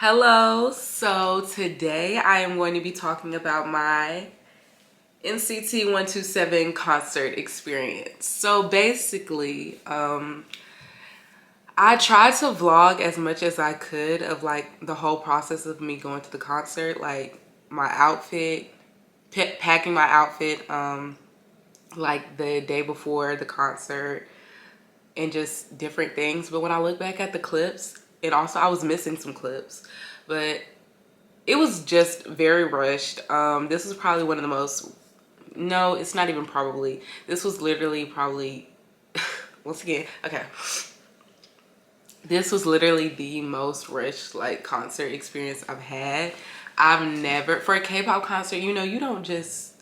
Hello, so today I am going to be talking about my NCT 127 concert experience. So basically, I tried to vlog as much as I could of like the whole process of me going to the concert, like my outfit, packing my outfit, like the day before the concert and just different things. But when I look back at the clips, and also I was missing some clips, but it was just very rushed. This was probably one of the most, no, it's not even probably. This was literally probably, once again, okay. This was literally the most rushed like concert experience I've had. I've never, for a K-pop concert, you know, you don't just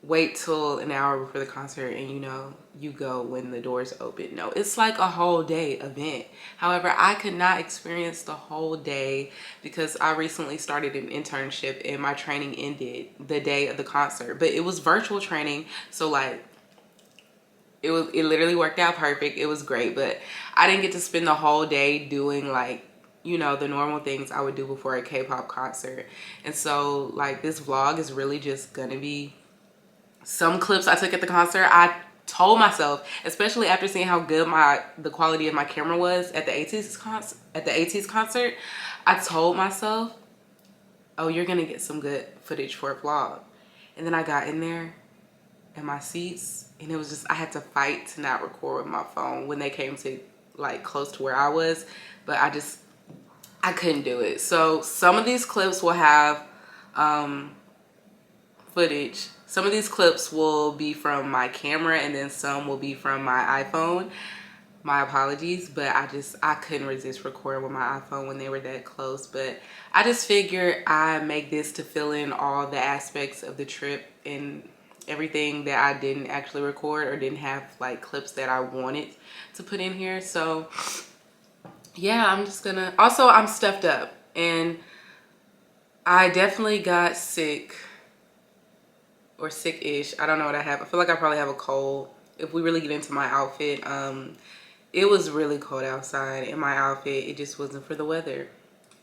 wait till an hour before the concert and you go when the doors open. No, it's like a whole day event. However, I could not experience the whole day because I recently started an internship and my training ended the day of the concert, but it was virtual training, so like it literally worked out perfect. It was great, but I didn't get to spend the whole day doing like the normal things I would do before a K-pop concert. And so like this vlog is really just gonna be some clips I took at the concert. I told myself, especially after seeing how good the quality of my camera was at the ATEEZ concert, I told myself, oh, you're gonna get some good footage for a vlog. And then I got in there and my seats, and it was just, I had to fight to not record with my phone when they came to like close to where I was, but I couldn't do it. So some of these clips will have footage. Some of these clips will be from my camera and then some will be from my iPhone. My apologies, but I couldn't resist recording with my iPhone when they were that close. But I just figured I make this to fill in all the aspects of the trip and everything that I didn't actually record or didn't have like clips that I wanted to put in here. So yeah, I'm just gonna, also I'm stuffed up and I definitely got sick or sick-ish. I don't know what I have. I feel like I probably have a cold. If we really get into my outfit, it was really cold outside and my outfit, it just wasn't for the weather.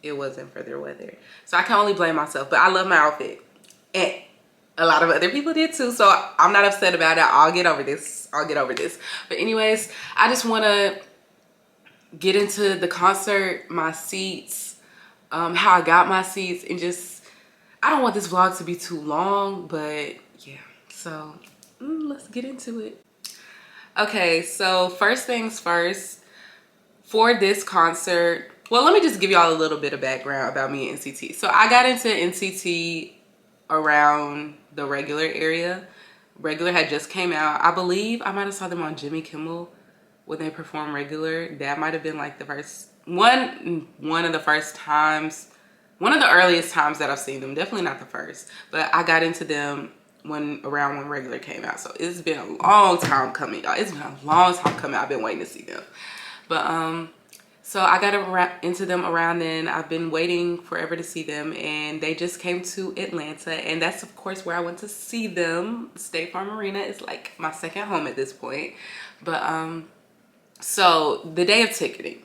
It wasn't for the weather. So I can only blame myself, but I love my outfit. And a lot of other people did too, so I'm not upset about it. I'll get over this. I'll get over this. But anyways, I just want to get into the concert, my seats, how I got my seats, and just, I don't want this vlog to be too long, but yeah, so let's get into it. Okay, so first things first, for this concert, well, let me just give y'all a little bit of background about me and NCT. So I got into NCT around the Regular area. Regular had just came out. I believe I might have saw them on Jimmy Kimmel when they performed Regular. That might have been like the first one of the first times, one of the earliest times that I've seen them. Definitely not the first, but I got into them around when Regular came out. So it's been a long time coming, y'all. It's been a long time coming. I've been waiting to see them. But so I got into them around then. I've been waiting forever to see them, and they just came to Atlanta, and that's of course where I went to see them. State Farm Arena is like my second home at this point. But so the day of ticketing,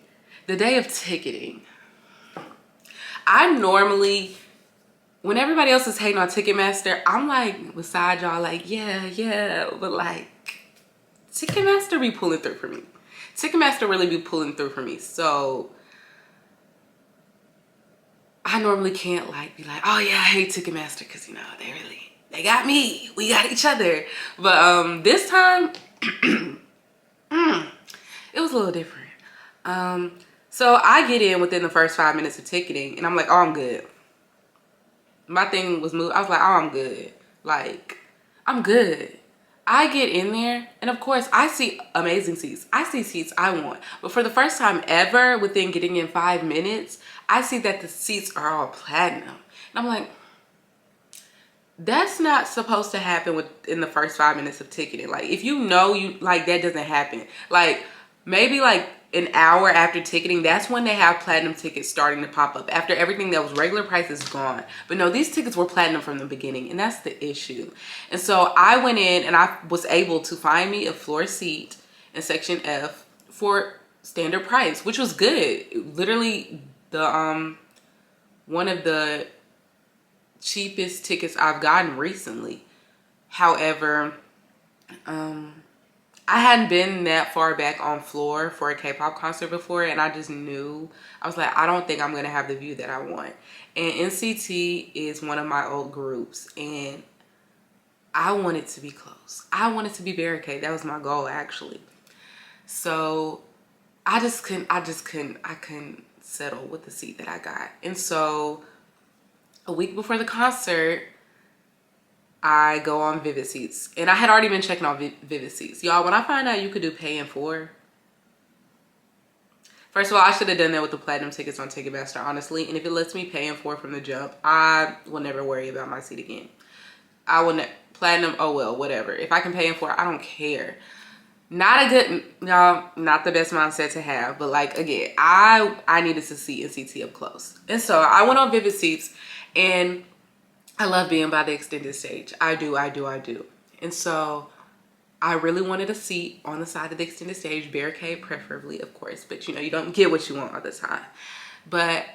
I normally, when everybody else is hating on Ticketmaster, I'm like beside y'all like, yeah, but like Ticketmaster be pulling through for me. Ticketmaster really be pulling through for me. So I normally can't like be like, oh yeah, I hate Ticketmaster, because they got me. We got each other. But this time it was a little different. So I get in within the first 5 minutes of ticketing and I'm like, oh, I'm good. My thing was moved. I was like, oh, I'm good. Like, I'm good. I get in there, and of course, I see amazing seats. I see seats I want. But for the first time ever, within getting in 5 minutes, I see that the seats are all platinum. And I'm like, that's not supposed to happen within the first 5 minutes of ticketing. Like, if you like, that doesn't happen. Like, maybe like an hour after ticketing, that's when they have platinum tickets starting to pop up after everything that was regular price is gone. But no, these tickets were platinum from the beginning, and that's the issue. And so I went in and I was able to find me a floor seat in section F for standard price, which was good. Literally the one of the cheapest tickets I've gotten recently. However, I hadn't been that far back on floor for a K-pop concert before, and I just knew, I was like, I don't think I'm gonna have the view that I want. And NCT is one of my old groups, and I wanted to be close. I wanted to be barricade. That was my goal, actually. So I couldn't settle with the seat that I got. And so a week before the concert, I go on Vivid Seats, and I had already been checking on Vivid Seats. Y'all, when I find out you could do pay in 4, first of all, I should have done that with the platinum tickets on Ticketmaster, honestly. And if it lets me pay in 4 from the jump, I will never worry about my seat again. I will platinum, oh well, whatever. If I can pay in 4, I don't care. Not the best mindset to have, but like, again, I needed to see NCT up close. And so I went on Vivid Seats, and I love being by the extended stage. I do. And so I really wanted a seat on the side of the extended stage, barricade preferably, of course, but you know, you don't get what you want all the time. But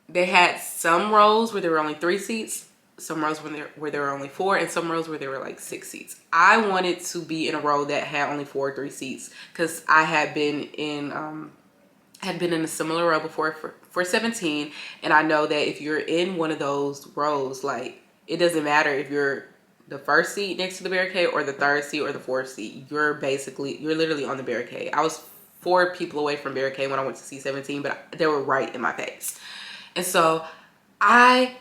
they had some rows where there were only 3 seats, some rows where there were only 4, and some rows where there were like 6 seats. I wanted to be in a row that had only 4 or 3 seats, because I had been in a similar row before for 17, and I know that if you're in one of those rows, like, it doesn't matter if you're the first seat next to the barricade or the 3rd seat or the 4th seat. You're literally on the barricade. I was 4 people away from barricade when I went to see 17, but they were right in my face. And so a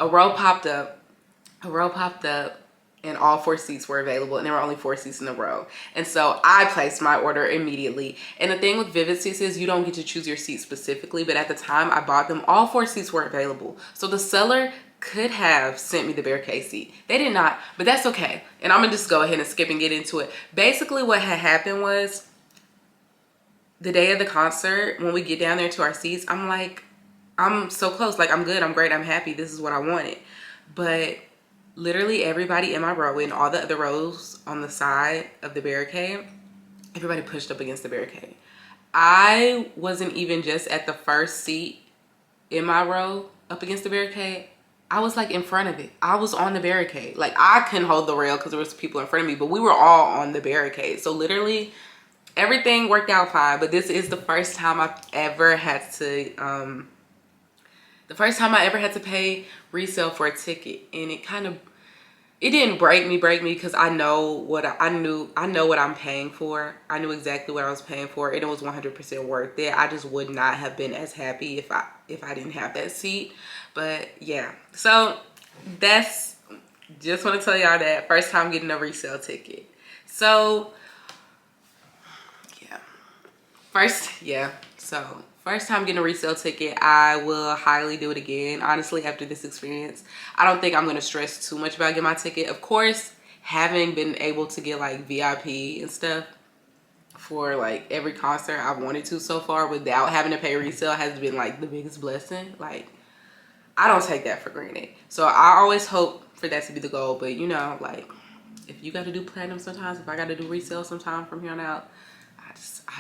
row popped up, and all 4 seats were available, and there were only 4 seats in the row. And so I placed my order immediately. And the thing with Vivid Seats is you don't get to choose your seat specifically, but at the time I bought them, all 4 seats were available. So the seller could have sent me the barricade seat. They did not, but that's okay. And I'm gonna just go ahead and skip and get into it. Basically what had happened was, the day of the concert, when we get down there to our seats, I'm like, I'm so close, like, I'm good, I'm great, I'm happy, this is what I wanted. But literally everybody in my row and all the other rows on the side of the barricade, everybody pushed up against the barricade. I wasn't even just at the first seat in my row up against the barricade. I was like in front of it. I was on the barricade. Like, I couldn't hold the rail because there was people in front of me, but we were all on the barricade. So literally everything worked out fine. But this is the first time I've ever had to pay resale for a ticket, and it didn't break me because I know what I'm paying for. I knew exactly what I was paying for, and it was 100% worth it. I just would not have been as happy if I didn't have that seat. But yeah, so that's, just want to tell y'all that first time getting a resale ticket. So first time getting a resale ticket, I will highly do it again. Honestly, after this experience, I don't think I'm going to stress too much about getting my ticket. Of course, having been able to get like VIP and stuff for like every concert I've wanted to so far without having to pay resale has been like the biggest blessing. Like, I don't take that for granted. So I always hope for that to be the goal. But you know, like, if you got to do platinum sometimes, if I got to do resale sometime from here on out, I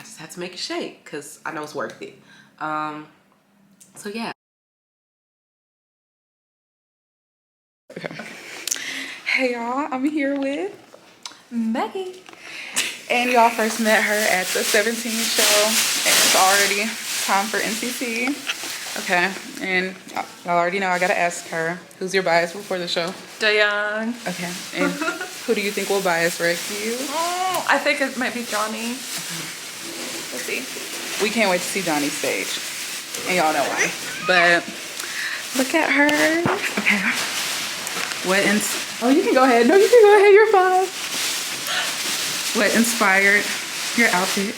just have to make it shake because I know it's worth it. So yeah. Okay. Hey y'all, I'm here with Maggie. And y'all first met her at the 17 show, and it's already time for NCT. Okay, and y'all already know I gotta ask her, who's your bias before the show? Dayoung. Okay, and who do you think will bias wreck you? I think it might be Johnny. We'll see. We can't wait to see Johnny's stage, and y'all know why. But look at her. Okay. Oh, you can go ahead. No, you can go ahead. You're fine. What inspired your outfit?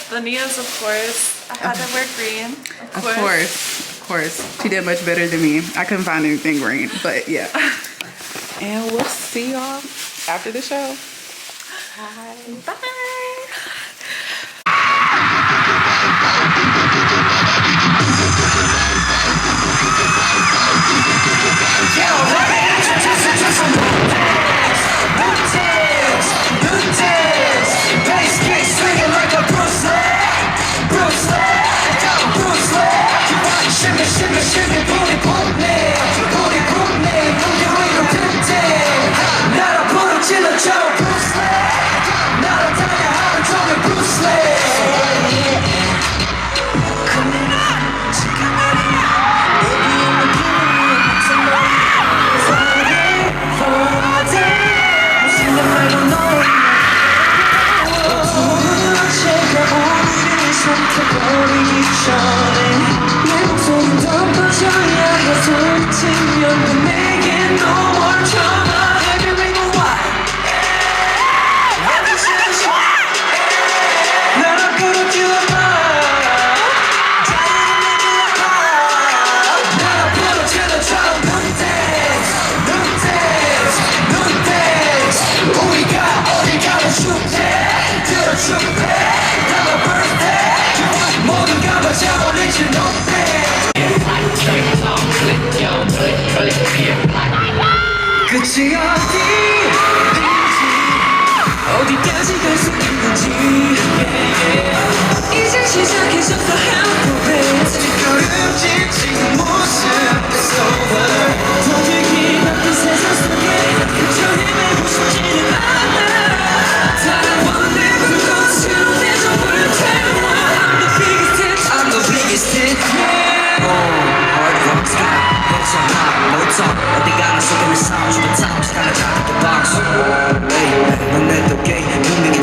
The Nias, of course. I had to wear green. Of course. She did much better than me. I couldn't find anything green, but yeah. And we'll see y'all after the show. Bye. Bye. Bass kick swinging like a Bruce Lee.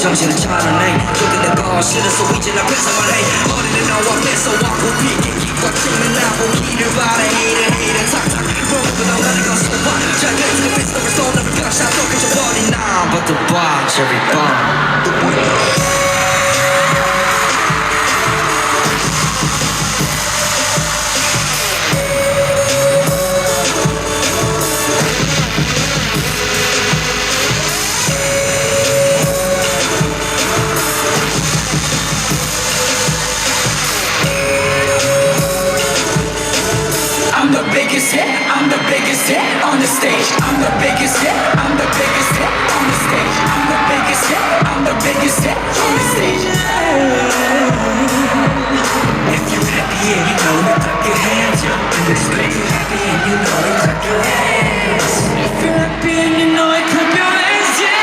정신을 차려내 그때 거 싫어서 이제 나 회상을 해 어린애 너와 뺏어왔고 비기기 꽉찍는 나보기를 바래 헤이를 탁탁 먹고 나는 건 소화 잘 뱉는 피스톨을 손으로 펴샤 또 그쳐버린 나 But the bar, cherry bomb I'm the biggest hit, I'm the biggest hit on the stage. I'm the biggest hit, I'm the biggest hit on the stage. I'm the biggest hit, I'm the biggest hit on the stage. If you're happy and you know it, clap your hands up in this place. If you're happy and you know it, clap your hands. If you're happy and you know it, clap your hands, yeah.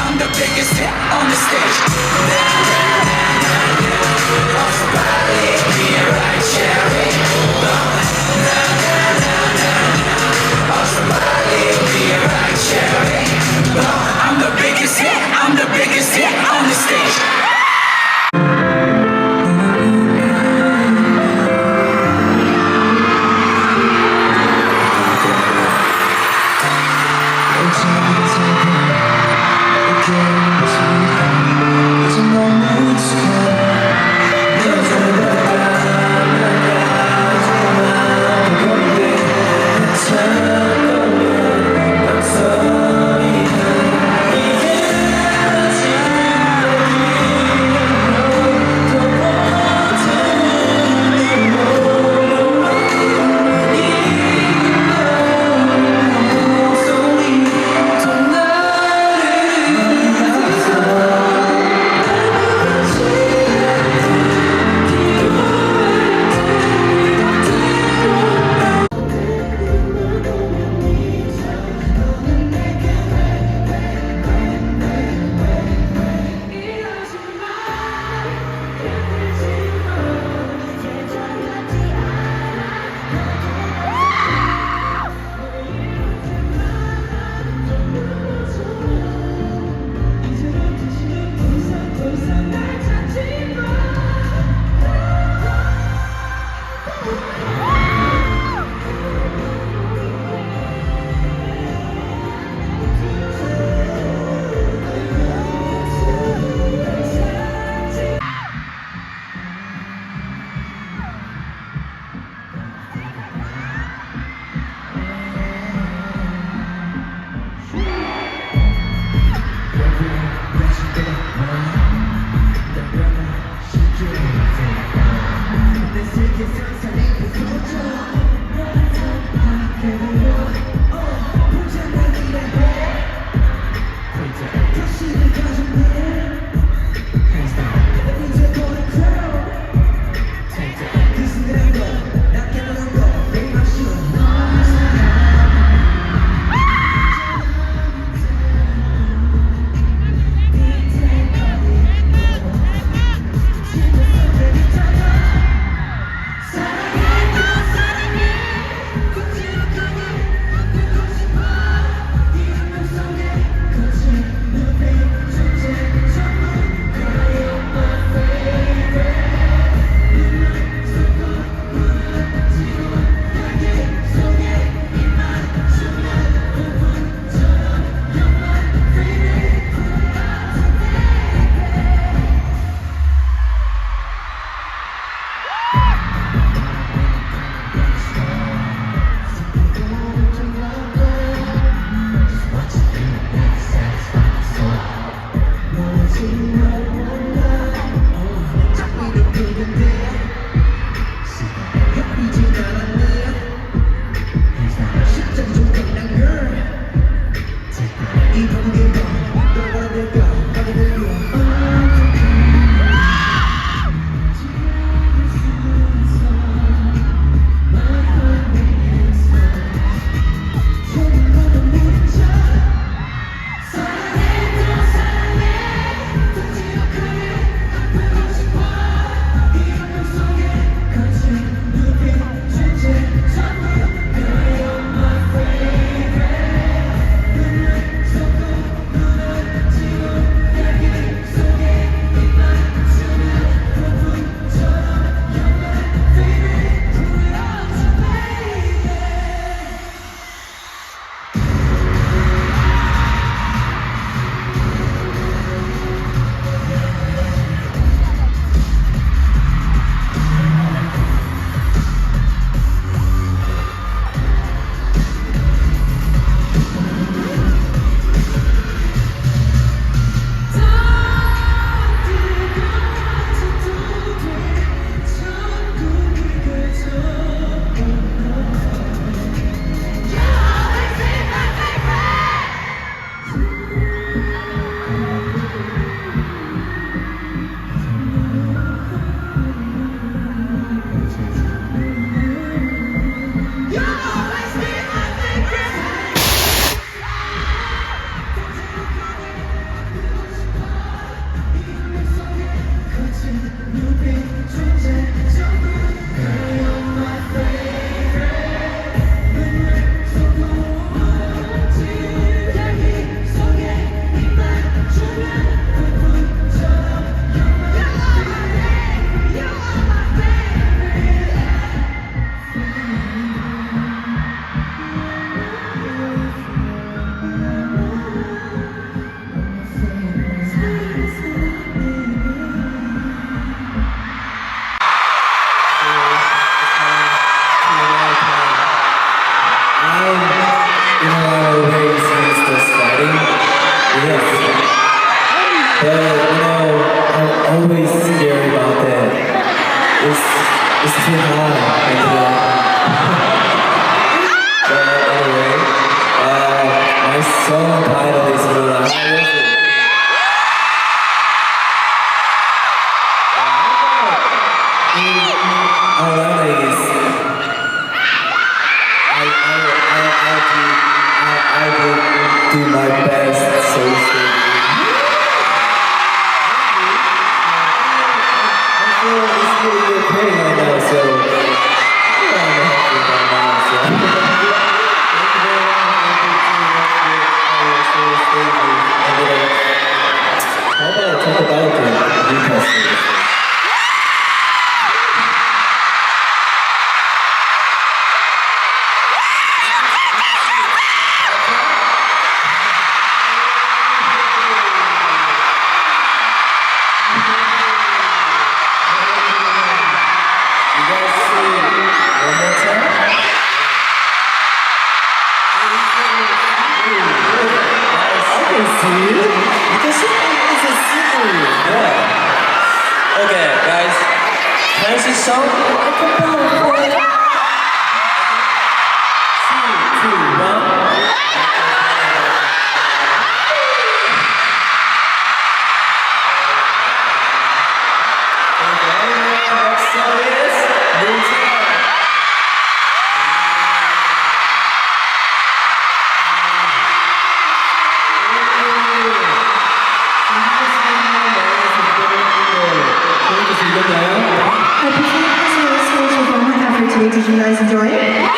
I'm the biggest hit on the stage. Somebody be right, cherry. Somebody be right, cherry. I'm the biggest hit. I'm the biggest hit on the stage. too high. But anyway, my song title is I will do my best, so I feel it's really okay right now, so I'm happy right now, so thank you very much. How about I talk about the Lucas? Okay, guys, can I see some? 3, 2, 1. Next song is Did you guys enjoy it?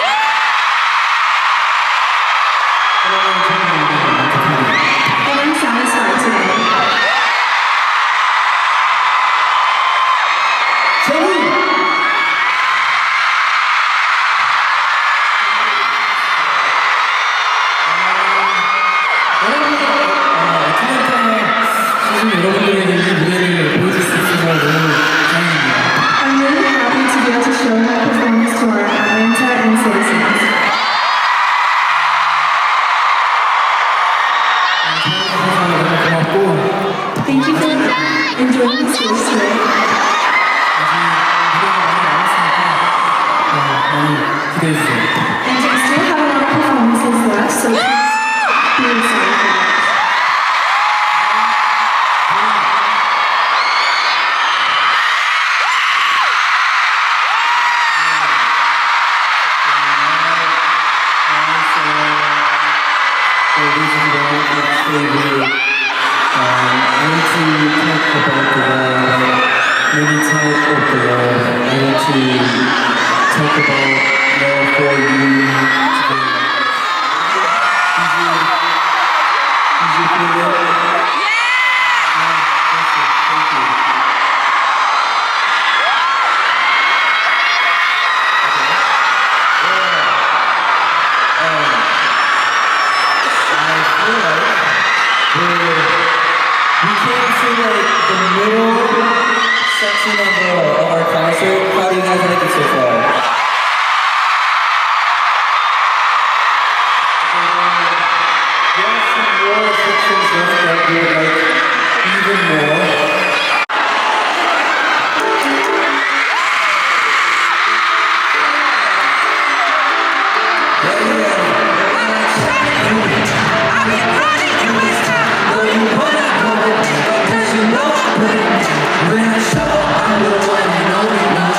And I'm satisfied today. I'm really happy to be able to show my performance to our Atlanta and citizens. Thank you for enjoying the stage today. And I still have a lot of performances left, so please be excited for that. When I show, I'm the one and only one.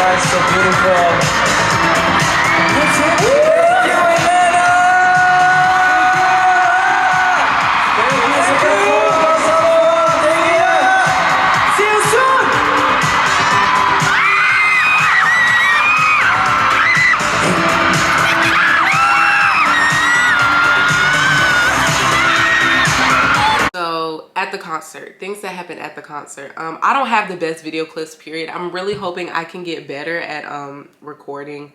guys, so beautiful. Thank you, Elena! Thank you so much. Thank you. See you soon. So at the concert, things that happened at the concert. I don't have the best video clips, period. I'm really hoping I can get better at recording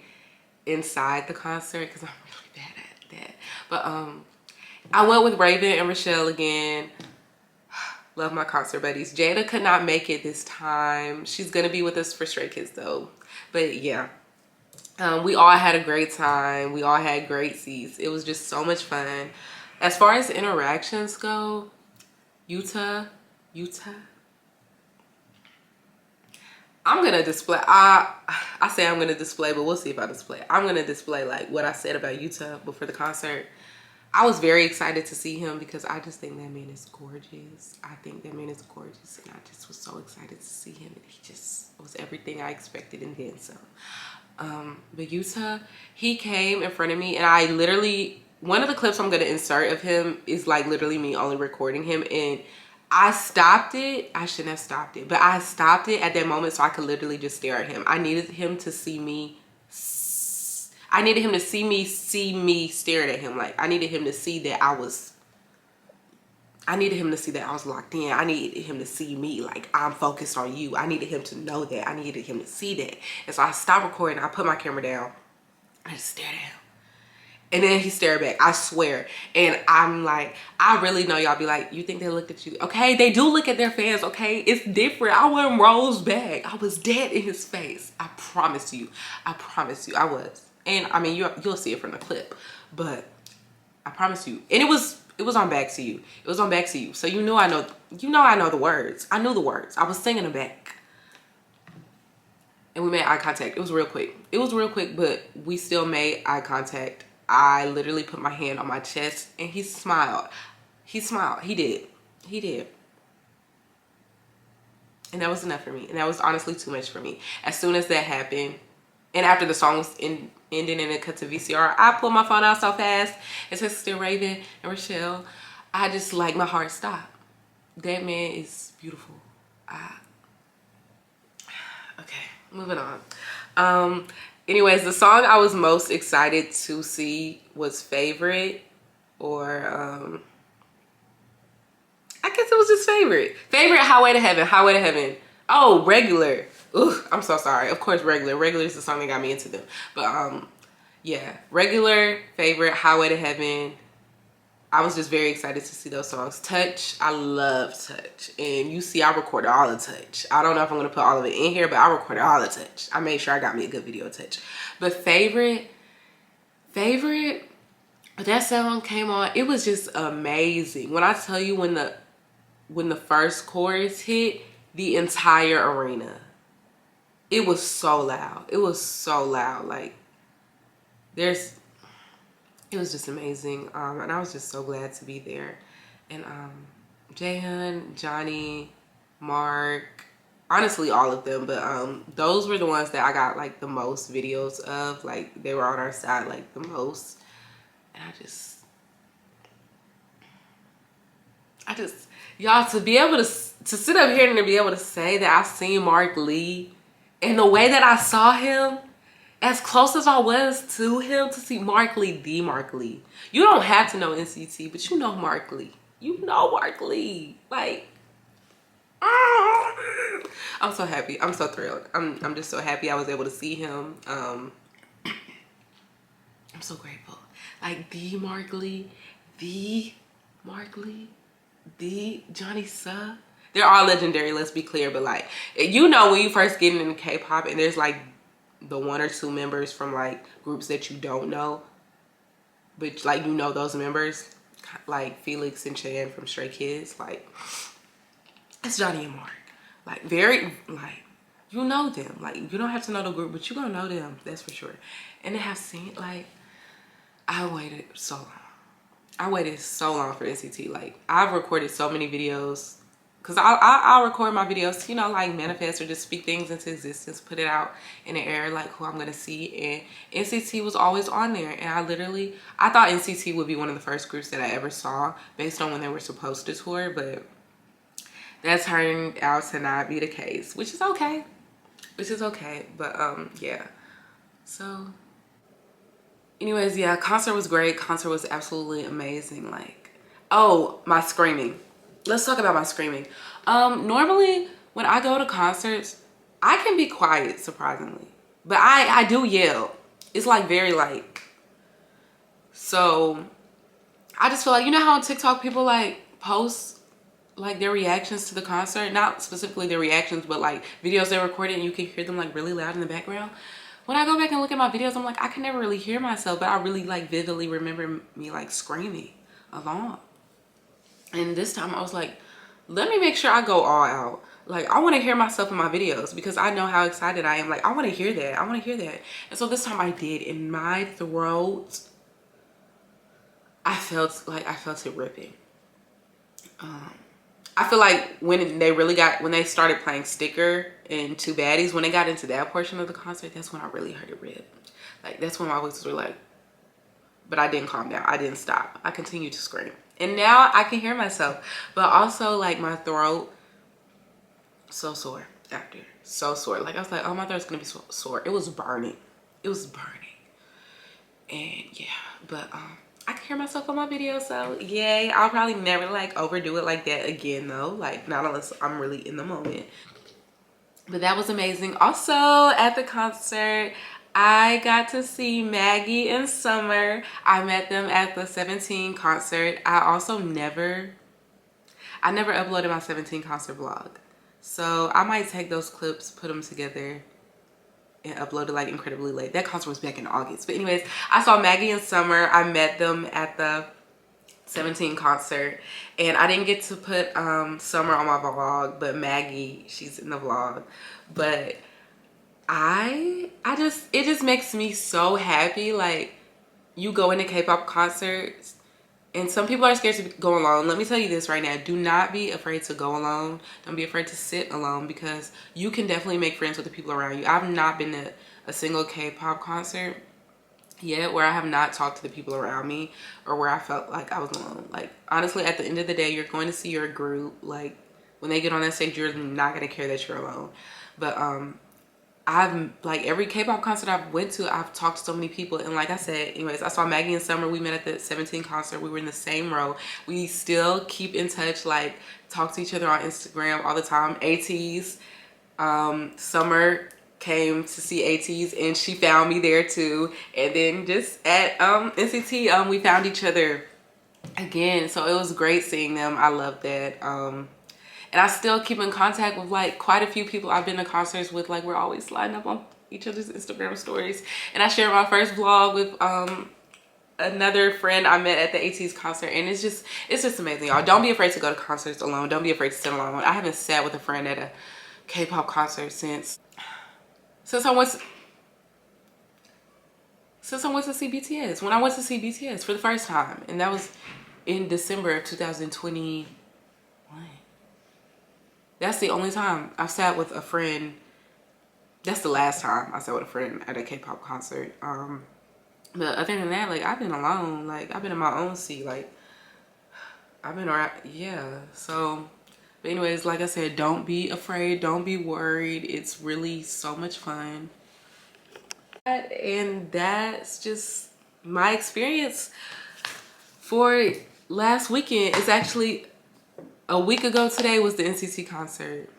inside the concert because I'm really bad at that. But I went with Raven and Rochelle again. Love my concert buddies. Jada could not make it this time. She's gonna be with us for Stray Kids though. But yeah, we all had a great time. We all had great seats. It was just so much fun. As far as interactions go, Utah, I'm gonna display, I say I'm gonna display, but we'll see if I display. I'm gonna display like what I said about Utah before the concert. I was very excited to see him because I just think that man is gorgeous. I think that man is gorgeous, and I just was so excited to see him, and he just was everything I expected and then some. But Utah, he came in front of me, and I literally, one of the clips I'm gonna insert of him is like literally me only recording him, and I stopped it. I shouldn't have stopped it, but I stopped it at that moment so I could literally just stare at him. I needed him to see me. I needed him to see me staring at him. Like I needed him to see that I was locked in. I needed him to see me like I'm focused on you. I needed him to know that. I needed him to see that. And so I stopped recording. I put my camera down. I just stared at him. And then he stared back, I swear. And I'm like, I really know y'all be like, you think they looked at you? Okay, they do look at their fans, okay? It's different. I wasn't rose back. I was dead in his face. I promise you. I promise you, I was. And I mean, you'll see it from the clip. But I promise you. And it was on back to you. It was on back to you. So I know the words. I knew the words. I was singing them back. And we made eye contact. It was real quick. It was real quick, but we still made eye contact. I literally put my hand on my chest and he smiled. He smiled. He did. He did. And that was enough for me. And that was honestly too much for me. As soon as that happened, and after the song was ending and it cut to VCR, I pulled my phone out so fast and texted Raven and Rochelle. I just like my heart stopped. That man is beautiful. Okay, moving on. Anyways, the song I was most excited to see was Favorite, or I guess it was just Favorite. Favorite, Highway to Heaven, Highway to Heaven. Oh, Regular. Ugh, I'm so sorry. Of course, Regular. Regular is the song that got me into them. But yeah, Regular, Favorite, Highway to Heaven. I was just very excited to see those songs. Touch, I love Touch. And you see I recorded all of Touch. I don't know if I'm going to put all of it in here, but I recorded all of Touch. I made sure I got me a good video of Touch. But Favorite, that song came on, it was just amazing. When I tell you when the first chorus hit, the entire arena, it was so loud. It was so loud. Like, it was just amazing, and I was just so glad to be there. And Jaehyun, Johnny, Mark, honestly all of them, but those were the ones that I got like the most videos of. Like they were on our side like the most, and I just y'all, to be able to sit up here and to be able to say that I've seen Mark Lee and the way that I saw him, as close as I was to him, to see Mark Lee, the Mark Lee. You don't have to know NCT, but you know Mark Lee. You know Mark Lee. Like, I'm so happy. I'm so thrilled. I'm just so happy I was able to see him. I'm so grateful. Like, the Mark Lee, the Johnny Suh. They're all legendary, let's be clear. But like, you know, when you first get into K-pop and there's like the one or two members from like groups that you don't know, but like you know those members, like Felix and Chan from Stray Kids, like it's Johnny and Mark. Like very, like, you know them. Like you don't have to know the group, but you gonna know them, that's for sure. And they have seen, like, I waited so long. I waited so long for NCT. Like, I've recorded so many videos because I'll record my videos, you know, like manifest or just speak things into existence, put it out in the air, like who I'm gonna see. And NCT was always on there, and I thought NCT would be one of the first groups that I ever saw based on when they were supposed to tour, but that turned out to not be the case, which is okay. But yeah. So anyways, yeah, concert was great. Concert was absolutely amazing. Like, oh, my screaming. Let's talk about my screaming. Normally when I go to concerts, I can be quiet, surprisingly, but I do yell. It's like very like, so I just feel like, you know how on TikTok people like post like their reactions to the concert, not specifically their reactions, but like videos they recorded and you can hear them like really loud in the background. When I go back and look at my videos, I'm like, I can never really hear myself, but I really like vividly remember me like screaming along. And this time I was like, let me make sure I go all out. Like, I want to hear myself in my videos because I know how excited I am. Like, I want to hear that. I want to hear that. And so this time I did. In my throat, I felt it ripping. I feel like when they started playing Sticker and Two Baddies, when they got into that portion of the concert, that's when I really heard it rip. Like, that's when my voices were like, but I didn't calm down. I didn't stop. I continued to scream. And now I can hear myself. But also, like, my throat, so sore after. So sore. Like, I was like, oh, my throat's going to be so sore. It was burning. It was burning. And, yeah. But, I can hear myself on my video, so yay. I'll probably never like overdo it like that again though, like not unless I'm really in the moment. But that was amazing. Also at the concert, I got to see Maggie and Summer. I met them at the 17 concert. I never uploaded my 17 concert vlog, so I might take those clips, put them together, and uploaded like incredibly late. That concert was back in August. But anyways, I saw Maggie and Summer. I met them at the 17 concert, and I didn't get to put Summer on my vlog, but Maggie, she's in the vlog. But it just makes me so happy. Like, you go into K-pop concerts and some people are scared to go alone. Let me tell you this right now. Do not be afraid to go alone. Don't be afraid to sit alone, because you can definitely make friends with the people around you. I've not been to a single K-pop concert yet where I have not talked to the people around me or where I felt like I was alone. Like, honestly, at the end of the day, you're going to see your group. Like, when they get on that stage, you're not going to care that you're alone. But I've, like, every K-pop concert I've went to, I've talked to so many people. And like I said, anyways, I saw Maggie and Summer. We met at the 17 concert. We were in the same row. We still keep in touch, like, talk to each other on Instagram all the time. ATEEZ, Summer came to see ATEEZ and she found me there too. And then just at NCT, we found each other again. So it was great seeing them. I love that. And I still keep in contact with like quite a few people I've been to concerts with. Like, we're always sliding up on each other's Instagram stories. And I shared my first vlog with another friend I met at the ATEEZ concert. And it's just amazing, y'all. Don't be afraid to go to concerts alone. Don't be afraid to sit alone. I haven't sat with a friend at a K-pop concert since I went to see BTS. When I went to see BTS for the first time. And that was in December of 2021. That's the only time I've sat with a friend. That's the last time I sat with a friend at a K-pop concert. But other than that, like, I've been alone. Like, I've been in my own seat. Like, I've been around, yeah. So, but anyways, like I said, don't be afraid. Don't be worried. It's really so much fun. And that's just my experience for last weekend. It's actually a week ago today was the NCT concert.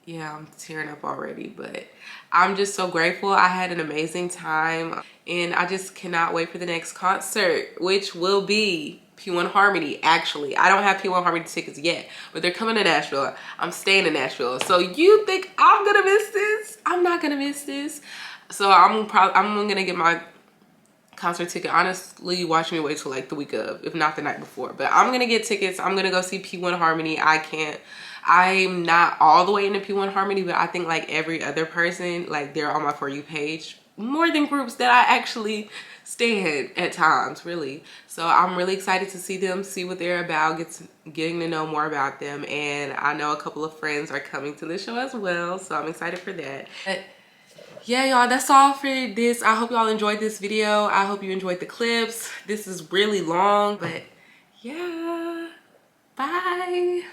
Yeah, I'm tearing up already, but I'm just so grateful. I had an amazing time, and I just cannot wait for the next concert, which will be P1 Harmony. Actually, I don't have P1 Harmony tickets yet, but they're coming to Nashville. I'm staying in Nashville. So you think I'm gonna miss this? I'm not gonna miss this. So I'm gonna get my concert ticket. Honestly, watch me wait till like the week of, if not the night before. But I'm gonna get tickets. I'm gonna go see P1 Harmony. I'm not all the way into P1 Harmony, but I think like every other person, like, they're on my For You page more than groups that I actually stand at times, really. So I'm really excited to see them, see what they're about, getting to know more about them. And I know a couple of friends are coming to the show as well, so I'm excited for that. But yeah, y'all, that's all for this. I hope y'all enjoyed this video. I hope you enjoyed the clips. This is really long, but yeah, bye.